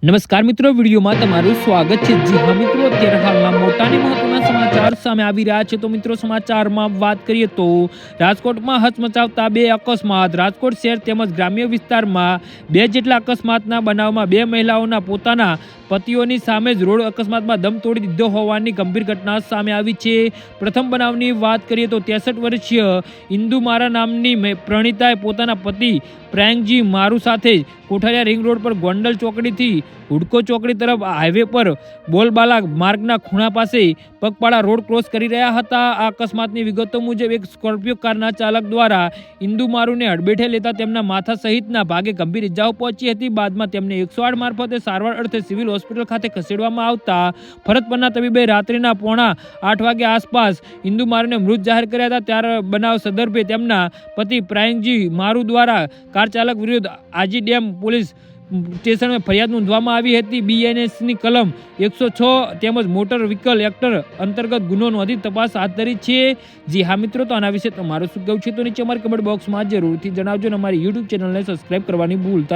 નમસ્કાર મિત્રો, વિડીયોમાં તમારું સ્વાગત છે। જી હા મિત્રો, અત્યારે હાલના મોટાની મહત્વના સમાચાર સામે આવી રહ્યા છે। તો મિત્રો, સમાચારમાં વાત કરીએ તો રાજકોટમાં હચમચાવતા બે અકસ્માત। રાજકોટ શહેર તેમજ ગ્રામ્ય વિસ્તારમાં બે જેટલા અકસ્માતના બનાવમાં બે મહિલાઓના પોતાના પતિઓની સામે જ રોડ અકસ્માતમાં દમ તોડી દીધો હોવાની ગંભીર ઘટના સામે આવી છે। પ્રથમ બનાવની વાત કરીએ તો 63 વર્ષીય ઇન્દુ મારા નામની પ્રણીતાએ પોતાના પતિ પ્રાયંકજી મારુ સાથે કોઠારિયા રિંગ રોડ પર ગોંડલ ચોકડીથી હુડકો ચોકડી તરફ હાઈવે પર બોલબાલા માર્ગના ખૂણા પાસે પગપાળા રોડ ક્રોસ કરી રહ્યા હતા। આ અકસ્માતની વિગતો મુજબ એક સ્કોર્પિયો કારના ચાલક દ્વારા ઇન્દુ મારુને હડબેઠે લેતા તેમના માથા સહિતના ભાગે ગંભીર ઇજાઓ પહોંચી હતી। બાદમાં તેમને 108 મારફતે સારવાર અર્થે સિવિલ હોસ્પિટલ ખાતે ખસેડવામાં આવતા ફરજ પરના તબીબે રાત્રિના 7:45 વાગ્યા આસપાસ ઇન્દુ મારુને મૃત જાહેર કર્યા હતા। ત્યારે બનાવ સંદર્ભે તેમના પતિ પ્રાયંકજી મારુ દ્વારા કાર ચાલક વિરુદ્ધ આજી ડેમ પોલીસ સ્ટેશનમાં ફરિયાદ નોંધવામાં આવી હતી। BNSની કલમ 106 તેમજ મોટર વ્હીકલ એક્ટ અંતર્ગત ગુનો નોંધી તપાસ હાથ ધરી છે। જી હા મિત્રો, તો આના વિશે તમારું શું કહેવું છે તો નીચે અમારી કમેન્ટ બોક્સમાં જરૂરથી જણાવજો અને અમારી YouTube ચેનલને સબસ્ક્રાઇબ કરવાની ભૂલતા નહીં।